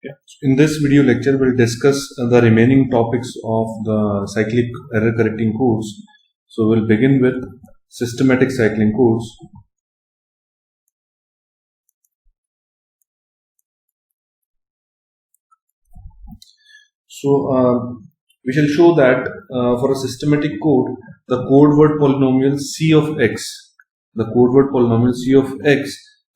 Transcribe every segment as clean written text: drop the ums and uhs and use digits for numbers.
Yeah. In this video lecture, we'll discuss the remaining topics of the cyclic error correcting course. So we'll begin with systematic cycling course. So we shall show that for a systematic code, the code word polynomial C of x,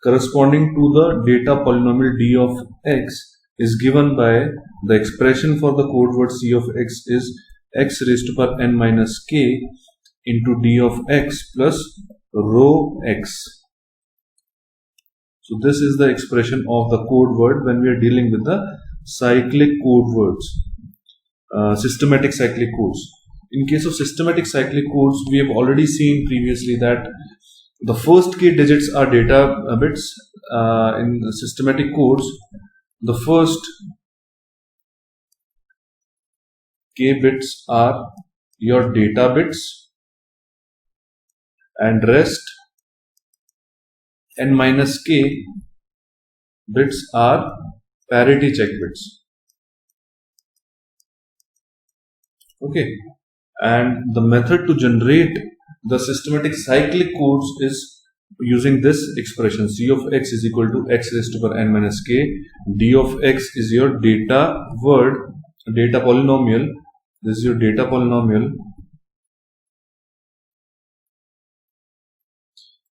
corresponding to the data polynomial d of x is given by the expression for the code word C of x is x raised to power n minus k into d of x plus rho x. So this is the expression of the code word when we are dealing with the cyclic code words, systematic cyclic codes. In case of systematic cyclic codes, we have already seen previously that the first k digits are data bits. In systematic codes, the first k bits are your data bits and rest n minus k bits are parity check bits. Okay, and the method to generate the systematic cyclic codes is using this expression: C of x is equal to x raised to power n minus k. D of x is your data polynomial. This is your data polynomial.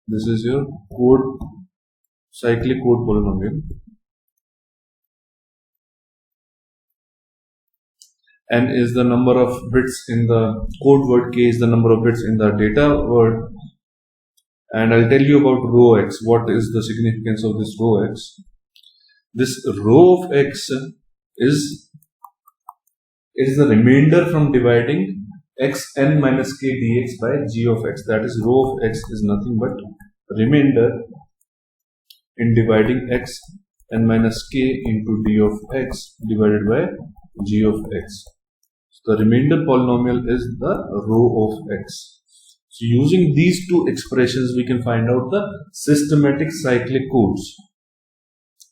This is your cyclic code polynomial. N is the number of bits in the code word, k is the number of bits in the data word. And I'll tell you about rho x. What is the significance of this rho x? This rho of x is the remainder from dividing x n minus k dx by g of x. That is, rho of x is nothing but remainder in dividing x n minus k into d of x divided by g of x. So the remainder polynomial is the rho of x. So using these two expressions, we can find out the systematic cyclic codes.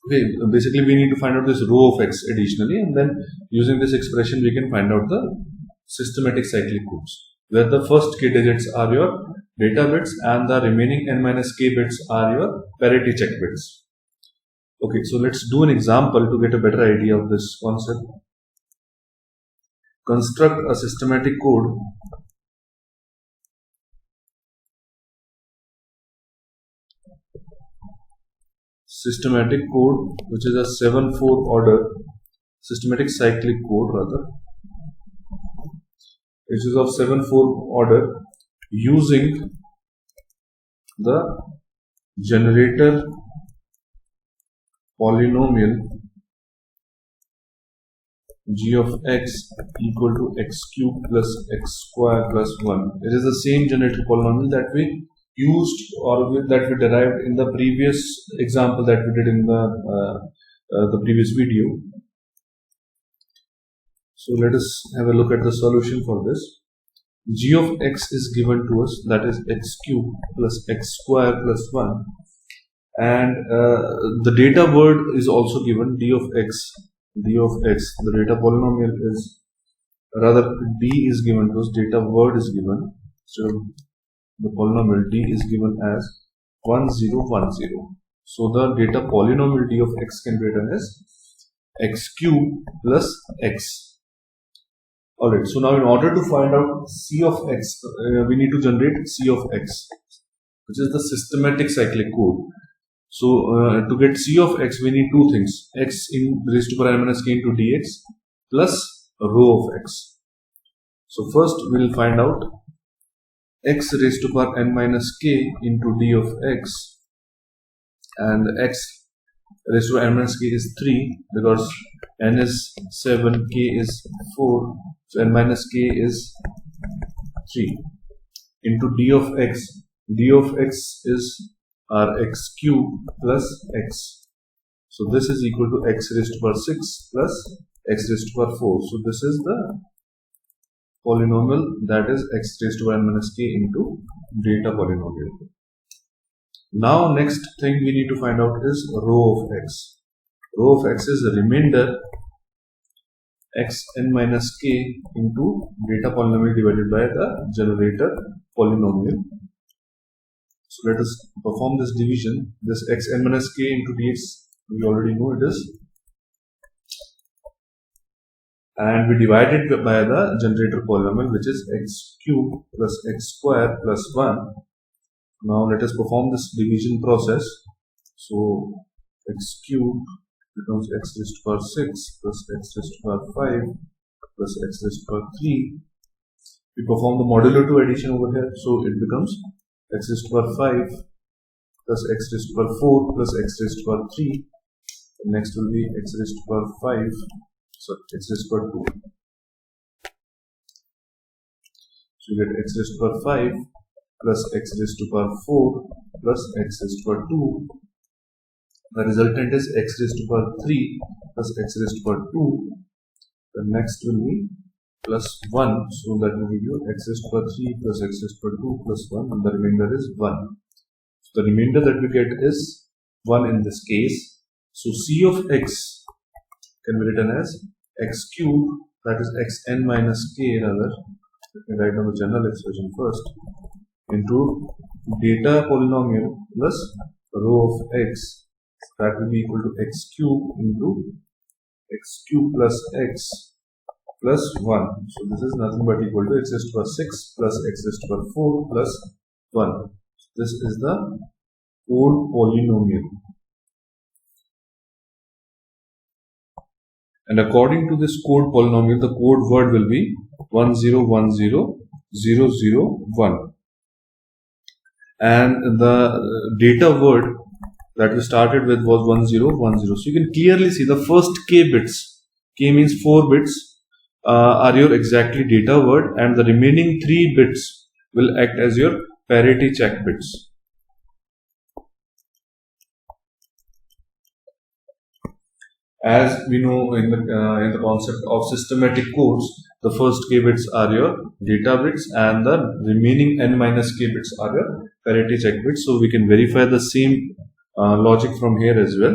Okay, basically we need to find out this rho of x additionally, and then using this expression we can find out the systematic cyclic codes, where the first k digits are your data bits and the remaining n minus k bits are your parity check bits. Okay, so let's do an example to get a better idea of this concept. Construct a systematic code which is a 7/4 order systematic cyclic code, which is of 7/4 order, using the generator polynomial g of x equal to x cube plus x square plus 1. It is the same generator polynomial that we used or that we derived in the previous example that we did in the previous video. So let us have a look at the solution for this. G of x is given to us, that is x cube plus x square plus 1, and the data word is also given, d of x. The data polynomial is, rather d is given to us, data word is given. So the polynomial d is given as 1 0 1 0. So the data polynomial d of x can be written as x cube plus x. Alright, so now in order to find out c of x, we need to generate c of x, which is the systematic cyclic code. So to get c of x, we need two things: x in raised to power n minus k into dx plus rho of x. So first we will find out x raised to power n minus k into d of x, and x raised to power n minus k is 3 because n is 7, k is 4, so n minus k is 3 into d of x. D of x is our x cube plus x. So this is equal to x raised to power 6 plus x raised to power 4. So this is the polynomial, that is x raised to power n minus k into data polynomial. Now next thing we need to find out is rho of x. rho of x is a remainder xn minus k into data polynomial divided by the generator polynomial. So let us perform this division. This xn minus k into dx, we already know it is, and we divide it by the generator polynomial, which is x cube plus x square plus 1. Now let us perform this division process. So x cube becomes x raised to power 6 plus x raised to power 5 plus x raised to power 3. We perform the modulo 2 addition over here, so it becomes x raised to power 5 plus x raised to power 4 plus x raised to power 3. The next will be x raised to power 5, so x raised to power 2. So we get x raised to power 5 plus x raised to power 4 plus x raised to power 2. The resultant is x raised to power 3 plus x raised to power 2. The next will be plus 1. So that will give you x raised to power 3 plus x raised to power 2 plus 1, and the remainder is 1. So the remainder that we get is 1 in this case. So C of x can be written as x cube, that is xn minus k rather. Let me write down the general expression first, into data polynomial plus rho of x, that will be equal to x cube into x cube plus x plus 1. So this is nothing but equal to x raised to power 6 plus x raised to power 4 plus 1. This is the code polynomial. And according to this code polynomial, the code word will be 1010001. And the data word that we started with was 1010. So you can clearly see the first k bits, k means 4 bits, are your exactly data word, and the remaining 3 bits will act as your parity check bits. As we know in the concept of systematic codes, the first k bits are your data bits and the remaining n minus k bits are your parity check bits. So we can verify the same logic from here as well.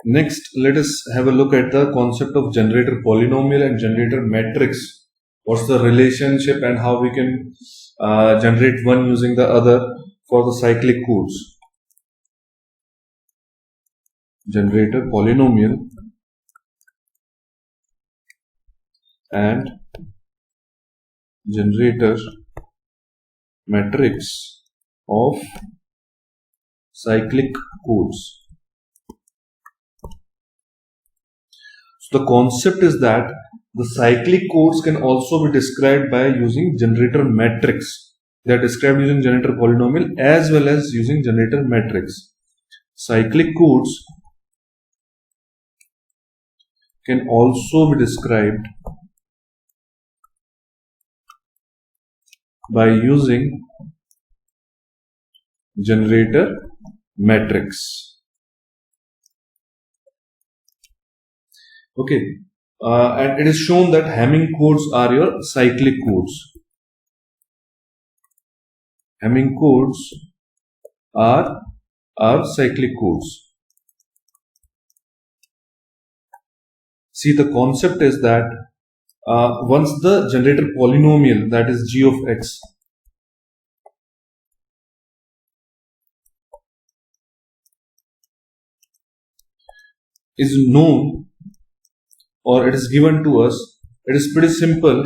Next, let us have a look at the concept of generator polynomial and generator matrix. What's the relationship and how we can generate one using the other for the cyclic codes. Generator polynomial and generator matrix of cyclic codes. So the concept is that the cyclic codes can also be described by using generator matrix. They are described using generator polynomial as well as using generator matrix. Cyclic codes can also be described by using generator matrix. Okay, and it is shown that Hamming codes are your cyclic codes. Hamming codes are cyclic codes. See, the concept is that once the generator polynomial, that is g of x, is known or it is given to us, it is pretty simple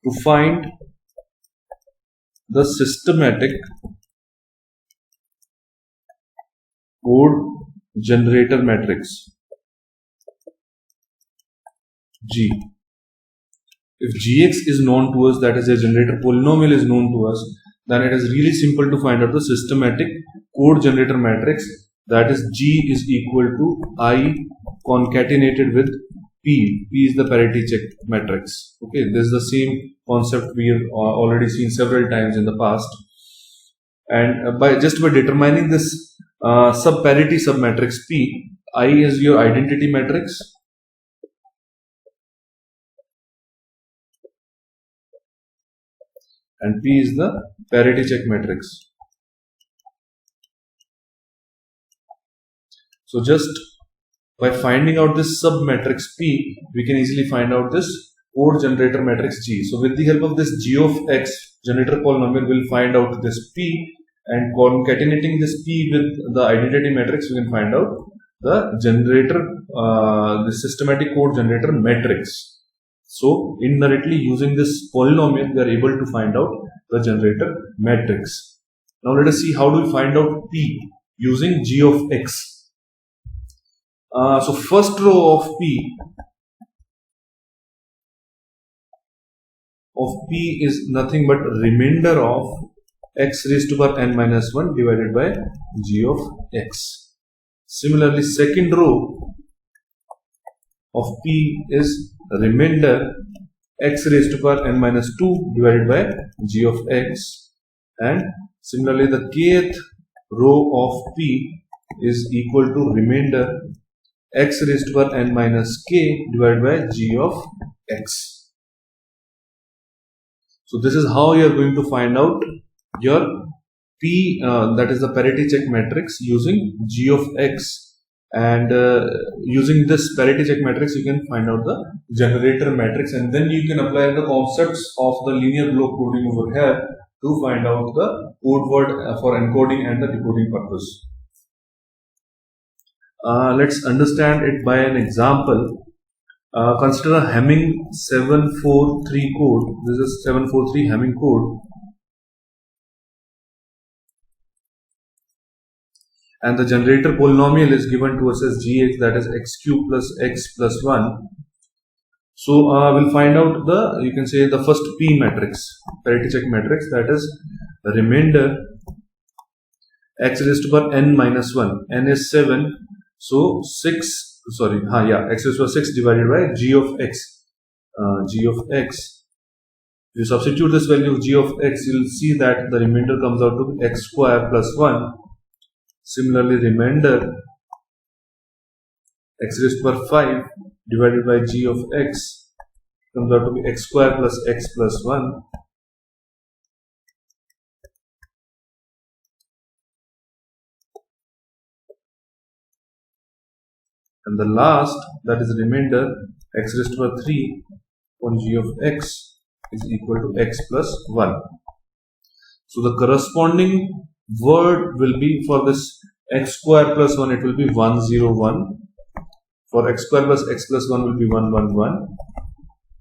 to find the systematic code generator matrix G. If Gx is known to us, that is a generator polynomial is known to us, then it is really simple to find out the systematic code generator matrix, that is G is equal to I concatenated with P. P is the parity check matrix. Okay, this is the same concept we have already seen several times in the past. And by determining this sub-parity submatrix P, I is your identity matrix, and P is the parity check matrix. So just by finding out this submatrix P, we can easily find out this code generator matrix G. So with the help of this G of X generator polynomial, we'll find out this P, and concatenating this P with the identity matrix, we can find out the generator, the systematic code generator matrix. So indirectly using this polynomial, we are able to find out the generator matrix. Now let us see how do we find out P using G of X. So first row of P is nothing but remainder of x raised to power n minus 1 divided by G of X. Similarly, second row of P is remainder x raised to power n minus 2 divided by G of X, and similarly the kth row of P is equal to remainder x raised to power n minus k divided by G of X. So this is how you are going to find out your P, that is the parity check matrix, using G of X, and using this parity check matrix you can find out the generator matrix, and then you can apply the concepts of the linear block coding over here to find out the code word for encoding and the decoding purpose. Let's understand it by an example. Consider a Hamming 743 code. This is 743 Hamming code, and the generator polynomial is given to us as gx, that is x cube plus x plus 1. So we'll find out the, you can say, the first P matrix, parity check matrix, that is the remainder x raised to power n minus 1. N is 7, so 6. Sorry, x raised to power 6 divided by G of X. G of X. If you substitute this value of G of X, you will see that the remainder comes out to be x square plus 1. Similarly, remainder x raised to power 5 divided by G of X comes out to be x square plus x plus 1. And the last, that is remainder x raised to power 3 on G of X is equal to x plus 1. So the corresponding word will be, for this x square plus 1, it will be 101. For x square plus x plus 1 will be 111.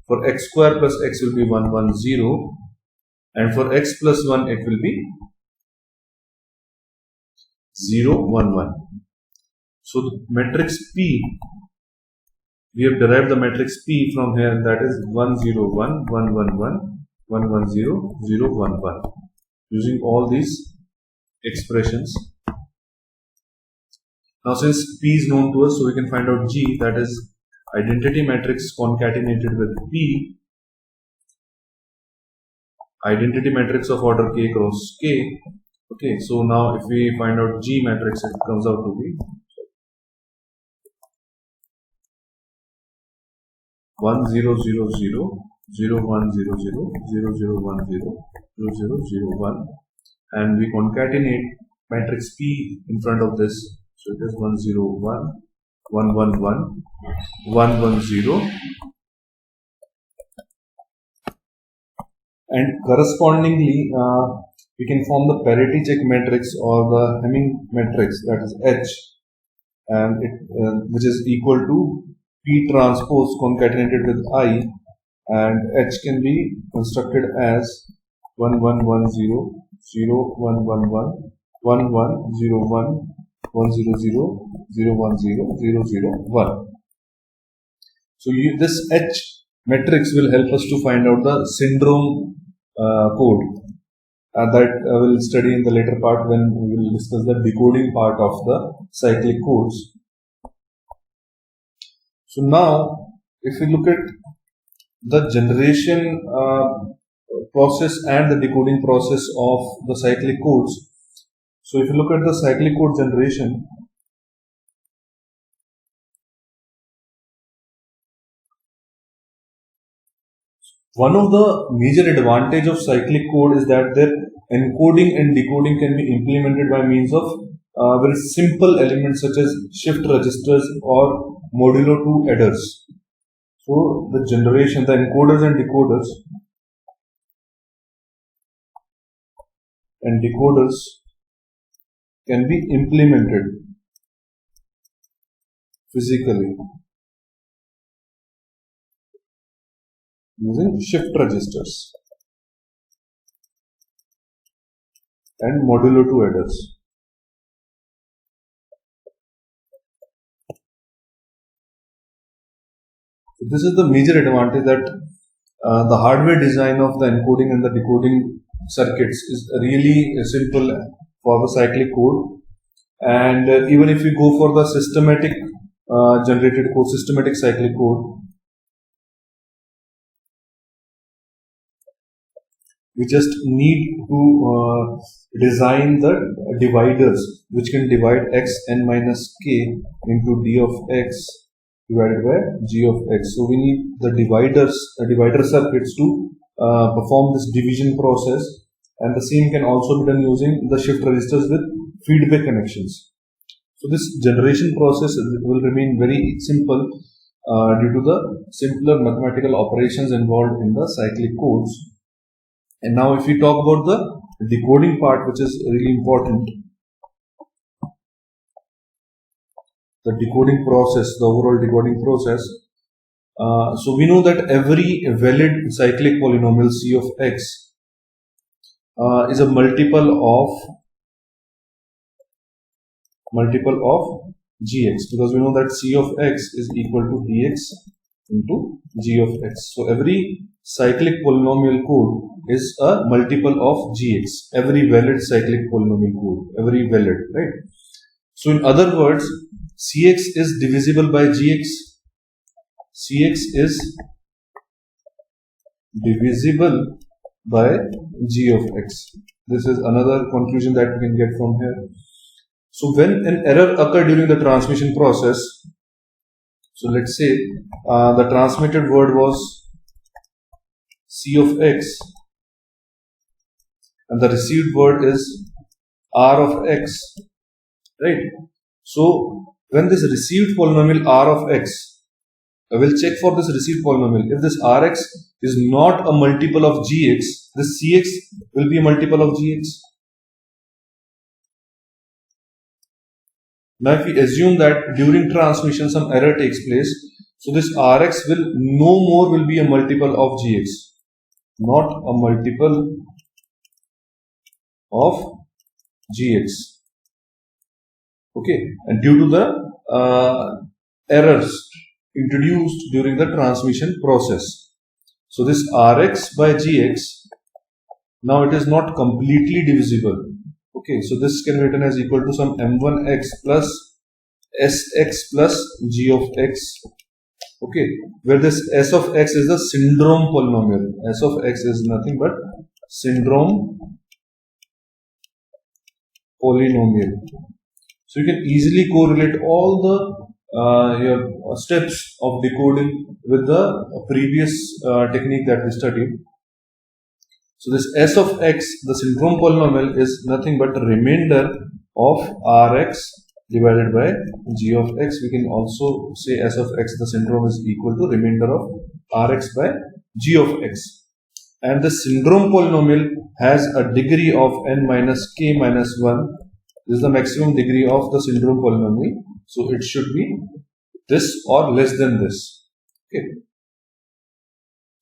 For x square plus x will be 110. And for x plus 1 it will be 011. So the matrix P, we have derived the matrix P from here, that is 101, 111, 110, 011, using all these expressions. Now since P is known to us, so we can find out G, that is identity matrix concatenated with P, identity matrix of order k cross k. Okay, so now if we find out G matrix, it comes out to be 1 0 0 0 0 1 0 0 0 0 1 0 0 0 0 1, and we concatenate matrix P in front of this, so it is 1 0 1 1 1 1 1 1 0, and correspondingly we can form the parity check matrix or the Hamming matrix, that is H, and it which is equal to P transpose concatenated with I, and H can be constructed as 1 1 1 0 0 1 1 1 1 1 0 1 1 0 0 0 1 0 0 0 1. So this H matrix will help us to find out the syndrome code that we'll study in the later part when we will discuss the decoding part of the cyclic codes. So now, if we look at the generation process and the decoding process of the cyclic codes. So if you look at the cyclic code generation, one of the major advantage of cyclic code is that their encoding and decoding can be implemented by means of very simple elements such as shift registers or modulo 2 adders. So the generation, the encoders and decoders can be implemented physically using shift registers and modulo 2 adders. So this is the major advantage, that the hardware design of the encoding and the decoding circuits is really simple for the cyclic code. And even if we go for the systematic generated code, systematic cyclic code, we just need to design the dividers which can divide x n minus k into d of x divided by g of x. So we need the divider circuits to perform this division process, and the same can also be done using the shift registers with feedback connections. So this generation process will remain very simple due to the simpler mathematical operations involved in the cyclic codes. And now if we talk about the decoding part, which is really important, the decoding process, the overall decoding process. So we know that every valid cyclic polynomial c of x is a multiple of gx, because we know that c of x is equal to dx into g of x. So every cyclic polynomial code is a multiple of gx, every valid cyclic polynomial code, every valid, right? So in other words, cx is divisible by gx, cx is divisible by g of x. This is another conclusion that we can get from here. So when an error occurs during the transmission process, so let's say the transmitted word was c of x and the received word is r of x, right? So when this received polynomial r of x, I will check for this received polynomial. If this rx is not a multiple of gx, this cx will be a multiple of gx. Now if we assume that during transmission some error takes place, so this rx will no more will be a multiple of gx, not a multiple of gx. Okay, and due to the errors introduced during the transmission process, so this rx by gx, now it is not completely divisible. Okay, so this can be written as equal to some m1x plus sx plus g of x. Okay, where this s of x is the syndrome polynomial. S of x is nothing but syndrome polynomial. So you can easily correlate all the your steps of decoding with the previous technique that we studied. So this s of x, the syndrome polynomial, is nothing but the remainder of rx divided by g of x. We can also say s of x, the syndrome, is equal to remainder of rx by g of x. And the syndrome polynomial has a degree of n minus k minus 1. This is the maximum degree of the syndrome polynomial. So it should be this or less than this. Okay.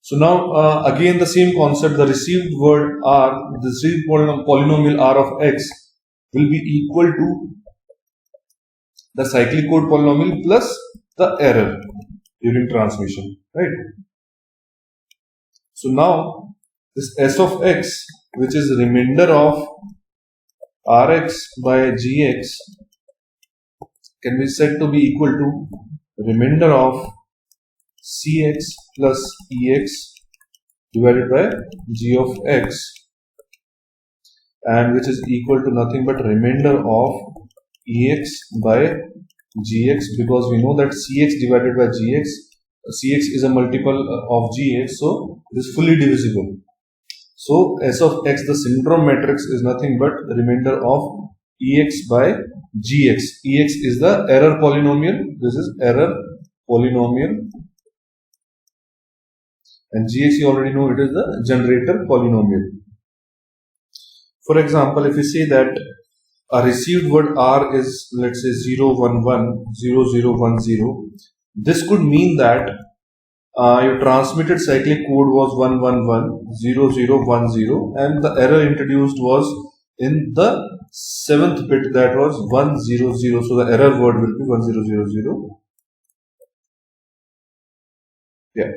So now again the same concept, the received word r, the received polynomial r of x will be equal to the cyclic code polynomial plus the error during transmission, right? So now this s of x, which is remainder of rx by gx, can be said to be equal to remainder of cx plus ex divided by g of x, and which is equal to nothing but remainder of ex by gx, because we know that cx divided by gx, cx is a multiple of gx, so it is fully divisible. So s of x, the syndrome matrix, is nothing but remainder of ex by gx. Ex is the error polynomial. This is error polynomial. And gx, you already know, it is the generator polynomial. For example, if we say that a received word R is, let's say, 011 0010, this could mean that your transmitted cyclic code was 111 0010 and the error introduced was in the 7th bit, that was 100. So the error word will be 1000. Yeah.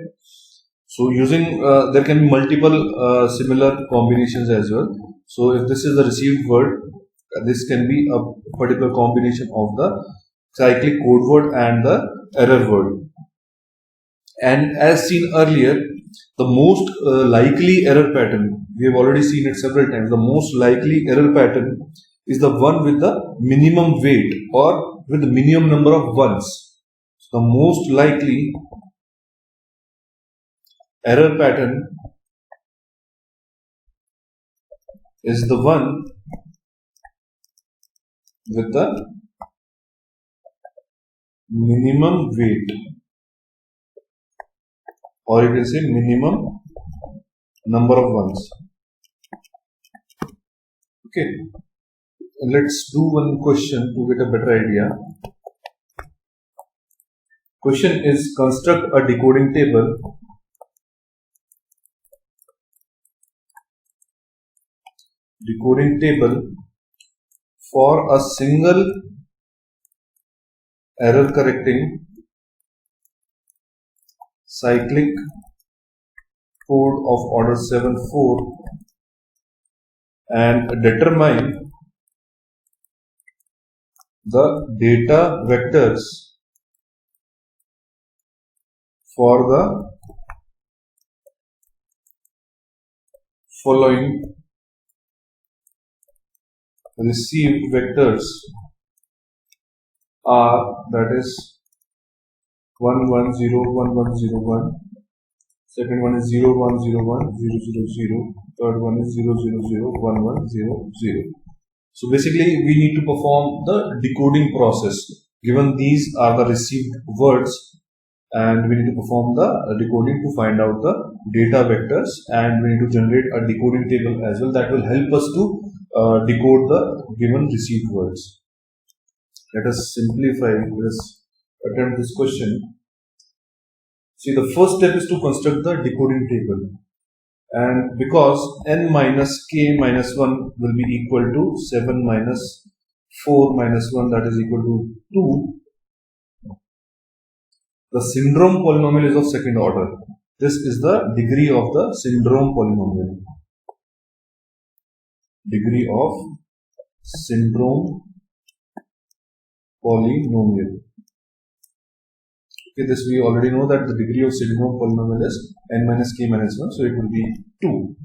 So using there can be multiple similar combinations as well. So if this is the received word, this can be a particular combination of the cyclic code word and the error word. And as seen earlier, the most likely error pattern, we have already seen it several times, the most likely error pattern is the one with the minimum weight or with the minimum number of ones. So the most likely error pattern is the one with the minimum weight, or you can say minimum number of ones. Okay, let's do one question to get a better idea. Question is, construct a decoding table for a single error correcting cyclic code of order 7/4 and determine the data vectors for the following received vectors are, that is 110 1101, second one is 0101 000, third one is 000 1100. So basically we need to perform the decoding process given these are the received words, and we need to perform the decoding to find out the data vectors, and we need to generate a decoding table as well that will help us to decode the given received words. Let us simplify this, attempt this question. See, the first step is to construct the decoding table, and because n minus k minus 1 will be equal to 7 minus 4 minus 1, that is equal to 2, the syndrome polynomial is of second order. This is the degree of the syndrome polynomial. Degree of syndrome polynomial. Okay, this we already know that the degree of syndrome polynomial is n minus k minus 1, so it will be 2.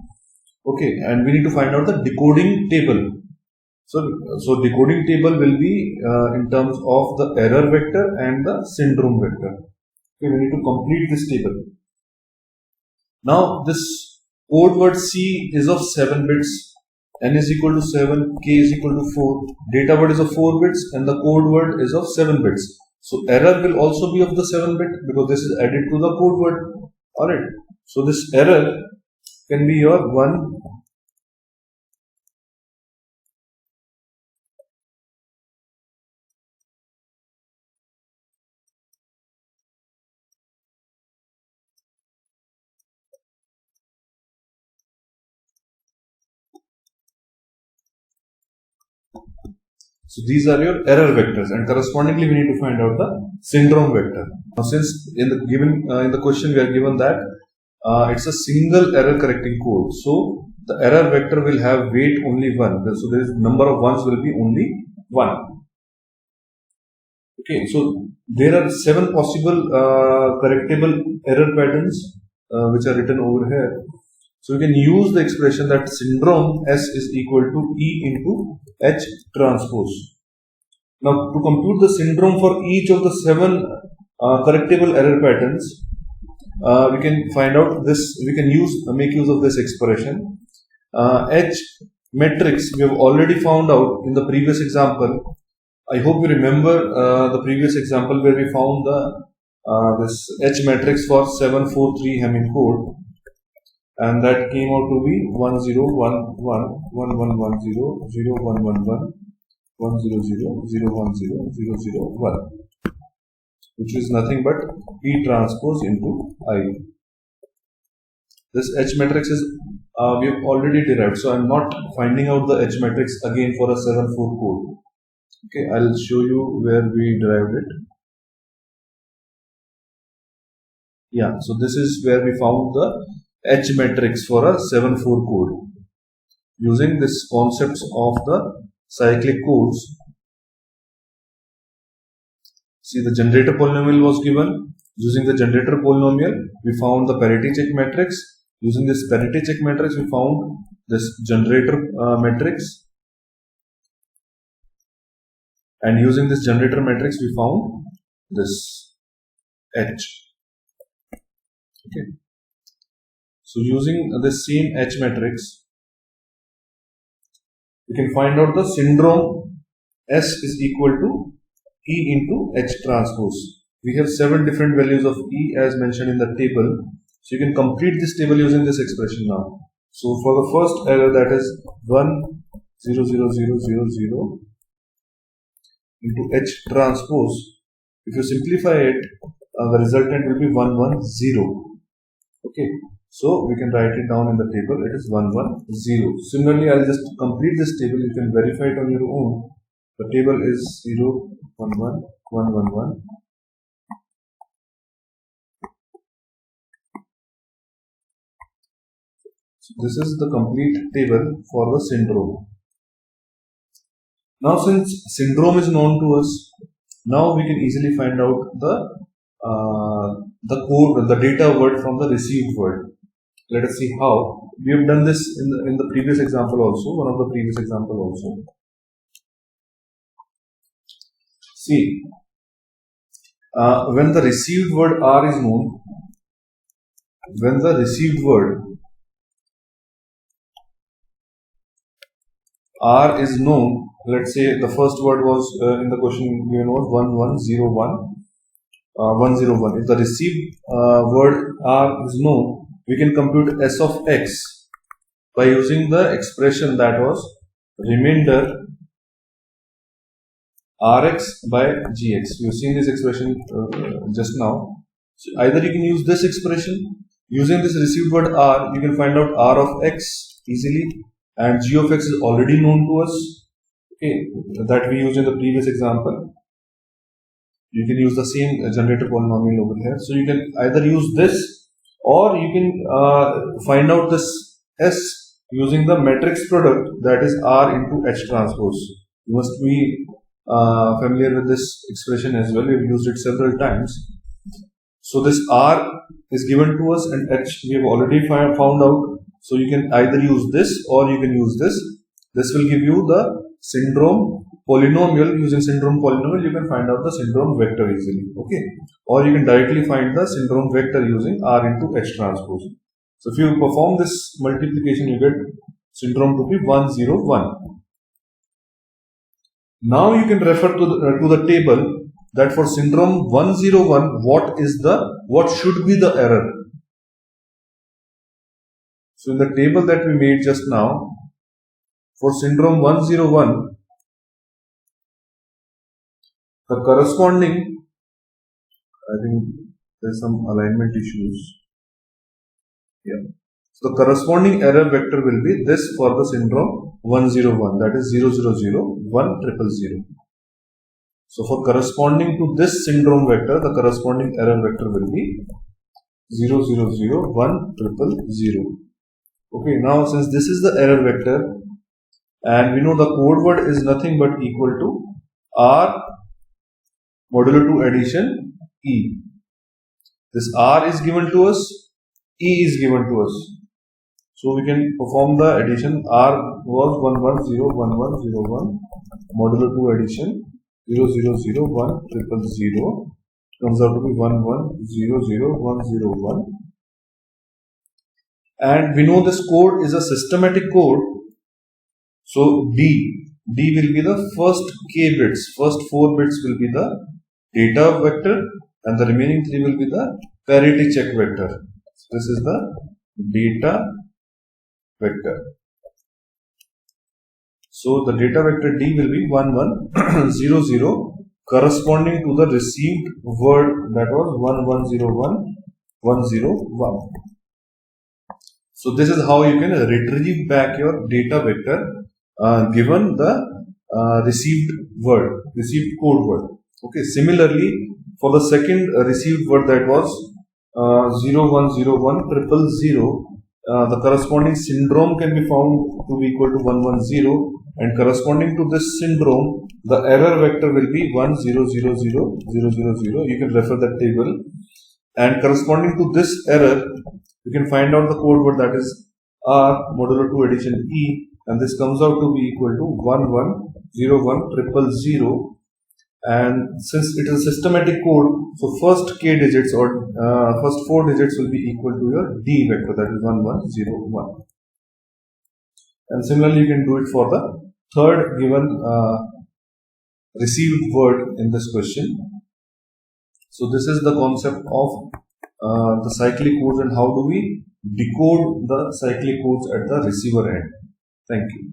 Okay, and we need to find out the decoding table. So decoding table will be in terms of the error vector and the syndrome vector. Okay, we need to complete this table. Now this code word C is of 7 bits. N is equal to 7, K is equal to 4, data word is of 4 bits and the code word is of 7 bits. So error will also be of the 7 bit because this is added to the code word. Alright. So this error can be your 1, so these are your error vectors, and correspondingly we need to find out the syndrome vector. Now since in the given in the question we are given that it's a single error correcting code, so the error vector will have weight only 1. So there is number of ones will be only 1. Okay, so there are 7 possible correctable error patterns which are written over here. So we can use the expression that syndrome S is equal to E into H transpose. Now to compute the syndrome for each of the 7 correctable error patterns, we can find out this, we can make use of this expression. H matrix we have already found out in the previous example. I hope you remember the previous example where we found the this H matrix for 743 Hamming code, and that came out to be 1 0 1 1 1 1 1 0 0 1 1 1 1 0 0 0 1 0 0 0 1, which is nothing but P transpose into I. This H matrix is we have already derived, so I am not finding out the H matrix again for a 7/4 code. Okay, I'll show you where we derived it. Yeah, so this is where we found the H matrix for a 7/4 code using this concepts of the cyclic codes. See, the generator polynomial was given. Using the generator polynomial, we found the parity check matrix. Using this parity check matrix, we found this generator matrix. And using this generator matrix, we found this H. Okay. So using the same H matrix, we can find out the syndrome S is equal to E into H transpose. We have 7 different values of E as mentioned in the table. So you can complete this table using this expression now. So for the first error, that is 1 0 0 0 0 0 into H transpose. If you simplify it, the resultant will be 1 1 0. Okay. So we can write it down in the table. It is 1 1 0. Similarly, I'll just complete this table. You can verify it on your own. The table is 0 1 1 1 1 1. So this is the complete table for the syndrome. Now, since syndrome is known to us, now we can easily find out the code, the data word from the received word. Let us see how. We have done this in the previous example also, one of the previous example also. See, when the received word R is known, when the received word R is known, let's say the first word was in the question given was 1101 101. If the received word R is known, we can compute S of X by using the expression that was remainder Rx by Gx. You've seen this expression just now. So either you can use this expression, using this received word R, you can find out R of X easily, and G of X is already known to us. Okay, that we used in the previous example. You can use the same generator polynomial over here. So you can either use this, or you can find out this S using the matrix product, that is R into H transpose. You must be familiar with this expression as well. We have used it several times. So this R is given to us and H we have already found out. So you can either use this or you can use this. This will give you the syndrome polynomial. Using syndrome polynomial, you can find out the syndrome vector easily. Okay, or you can directly find the syndrome vector using R into H transpose. So if you perform this multiplication, you get syndrome to be 101. Now you can refer to the table that for syndrome 101, what should be the error. So in the table that we made just now, for syndrome 101, the corresponding, I think there's some alignment issues. Yeah. So the corresponding error vector will be this for the syndrome 101, that is 0 0 0 1 0 0. So for corresponding to this syndrome vector, the corresponding error vector will be 0 0 0 1 0 0. Okay, now since this is the error vector, and we know the code word is nothing but equal to R modulo 2 addition E. This R is given to us, E is given to us. So we can perform the addition. R was 1101101 modulo 2 addition 0 0 0 1 0 0 comes out to be 1100101. And we know this code is a systematic code. So D, D will be the first k bits. First 4 bits will be the data vector, and the remaining 3 will be the parity check vector. So this is the data vector. So the data vector D will be 1 1 0 0, corresponding to the received word, that was 1 1 0 1 1 0 1. So this is how you can retrieve back your data vector given the received code word. Okay. Similarly, for the second received word, that was 0101 000, the corresponding syndrome can be found to be equal to 110, and corresponding to this syndrome, the error vector will be 1000000. You can refer that table, and corresponding to this error, you can find out the code word, that is R modulo 2 addition E, and this comes out to be equal to 1101000. And since it is a systematic code, so first k digits or first 4 digits will be equal to your D vector, that is 1101. And similarly, you can do it for the third given received word in this question. So this is the concept of the cyclic codes, and how do we decode the cyclic codes at the receiver end. Thank you.